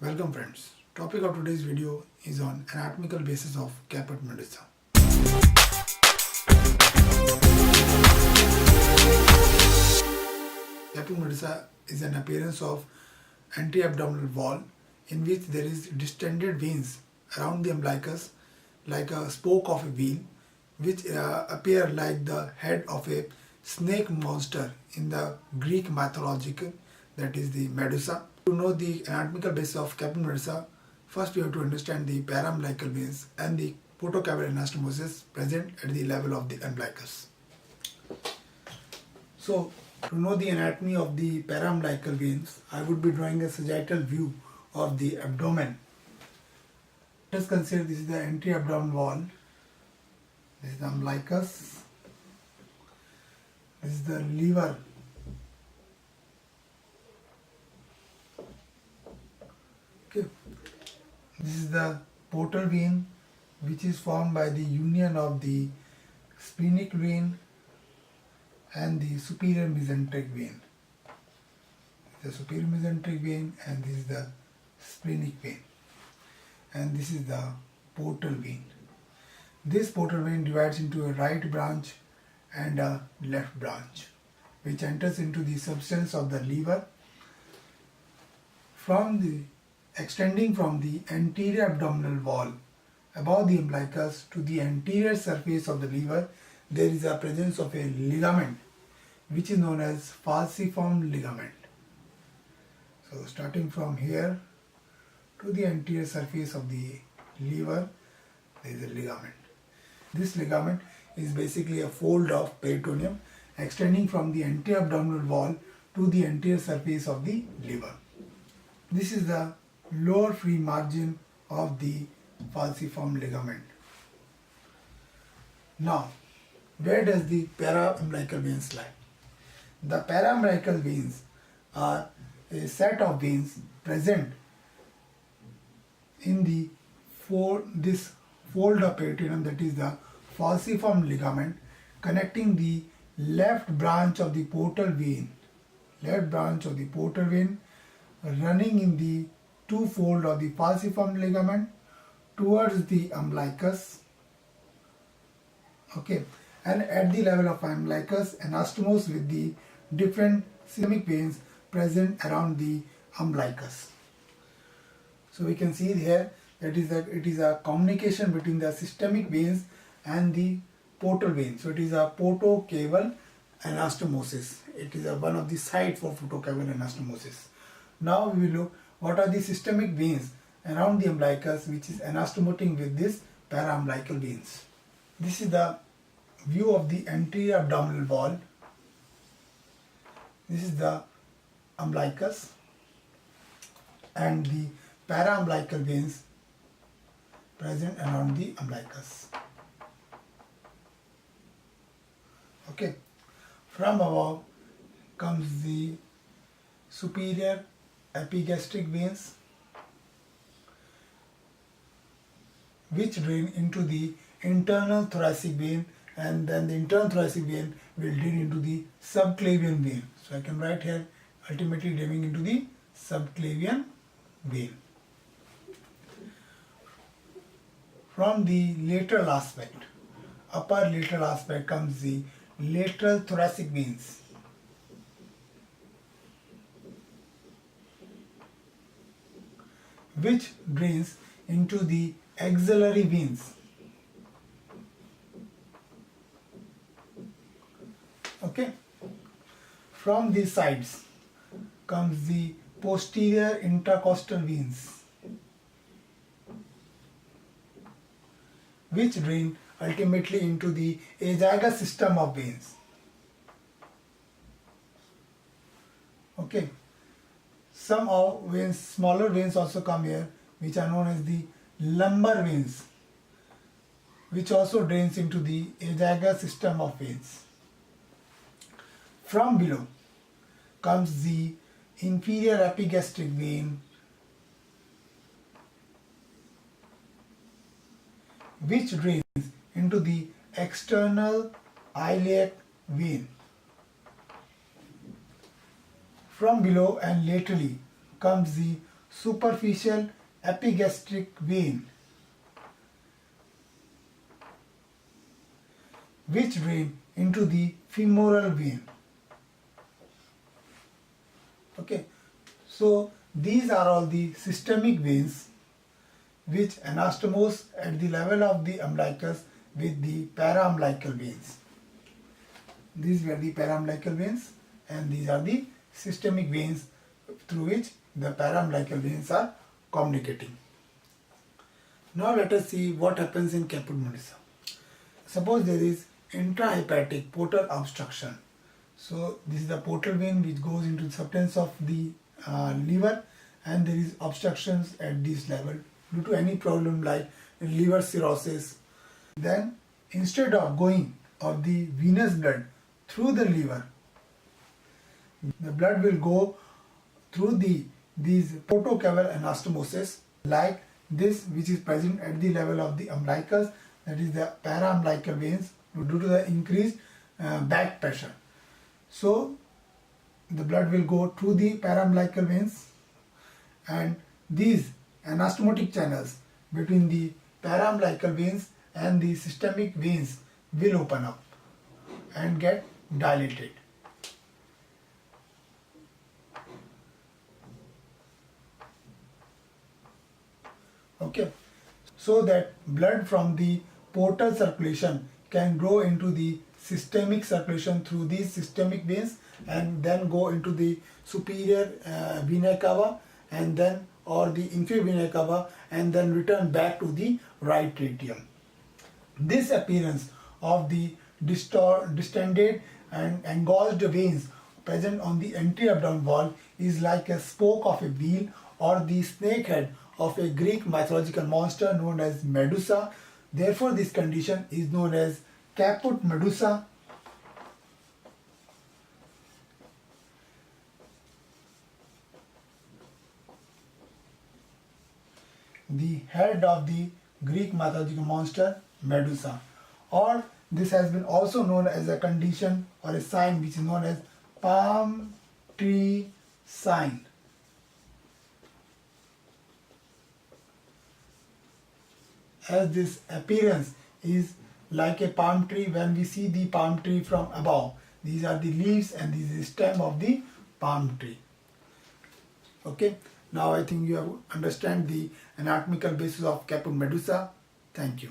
Welcome friends. Topic of today's video is on anatomical basis of Caput Medusae. Caput Medusae is an appearance of anti-abdominal wall in which there is distended veins around the umbilicus like a spoke of a wheel, which appear like the head of a snake monster in the Greek mythological, that is the Medusa. To know the anatomical basis of Caput Medusae, first we have to understand the paraumbilical veins and the portocaval anastomosis present at the level of the umbilicus. So, to know the anatomy of the paraumbilical veins, I would be drawing a sagittal view of the abdomen. Let us consider this is the anti-abdominal wall. This is the umbilicus. This is the liver. Okay. This is the portal vein, which is formed by the union of the splenic vein and the superior mesenteric vein. The superior mesenteric vein, and this is the splenic vein, and this is the portal vein. This portal vein divides into a right branch and a left branch, which enters into the substance of the liver. Extending from the anterior abdominal wall above the umbilicus to the anterior surface of the liver, there is a presence of a ligament which is known as falciform ligament. So starting from here to the anterior surface of the liver, there is a ligament. This ligament is basically a fold of peritoneum extending from the anterior abdominal wall to the anterior surface of the liver. This is the lower free margin of the falciform ligament. Now, where does the paraumbilical veins lie? The paraumbilical veins are a set of veins present in this fold of peritoneum, that is the falciform ligament, connecting the left branch of the portal vein, running in the two-fold of the falciform ligament towards the umbilicus. Okay, and at the level of umbilicus, anastomose with the different systemic veins present around the umbilicus. So we can see here that it is a communication between the systemic veins and the portal vein. So it is a portocaval anastomosis. It is one of the sites for portocaval anastomosis. Now we will look what are the systemic veins around the umbilicus which is anastomoting with this paraumbilical veins. This is the view of the anterior abdominal wall. This is the umbilicus and the paraumbilical veins present around the umbilicus. Okay, from above comes the superior epigastric veins, which drain into the internal thoracic vein, and then the internal thoracic vein will drain into the subclavian vein. So I can write here ultimately draining into the subclavian vein. From the lateral aspect, upper lateral aspect, comes the lateral thoracic veins, which drains into the axillary veins. Okay. From the sides comes the posterior intercostal veins, which drain ultimately into the azygous system of veins. Okay. Some veins, smaller veins also come here, which are known as the lumbar veins, which also drains into the azygous system of veins. From below comes the inferior epigastric vein, which drains into the external iliac vein. From below and laterally comes the superficial epigastric vein which drain into the femoral vein. Okay, so these are all the systemic veins which anastomose at the level of the umbilicus with the paraumbilical veins. These were the paraumbilical veins, and these are the systemic veins through which the paraumbilical veins are communicating. Now let us see what happens in Caput Medusae. Suppose there is intrahepatic portal obstruction. So this is the portal vein which goes into the substance of the liver, and there is obstructions at this level due to any problem like liver cirrhosis. Then instead of going of the venous blood through the liver, the blood will go through these portocaval anastomosis like this, which is present at the level of the umbilicus, that is the paraumbilical veins, due to the increased back pressure. So the blood will go through the paraumbilical veins, and these anastomotic channels between the paraumbilical veins and the systemic veins will open up and get dilated. Okay, so that blood from the portal circulation can go into the systemic circulation through these systemic veins and then go into the superior vena cava and then or the inferior vena cava and then return back to the right atrium. This appearance of the distended and engorged veins present on the anterior abdominal wall is like a spoke of a wheel or the snake head of a Greek mythological monster known as Medusa. Therefore, this condition is known as Caput Medusae. The head of the Greek mythological monster Medusa, or this has been also known as a condition or a sign which is known as palm tree sign. As this appearance is like a palm tree when we see the palm tree from above. These are the leaves and this is the stem of the palm tree. Okay, now I think you have understand the anatomical basis of Caput Medusae. Thank you.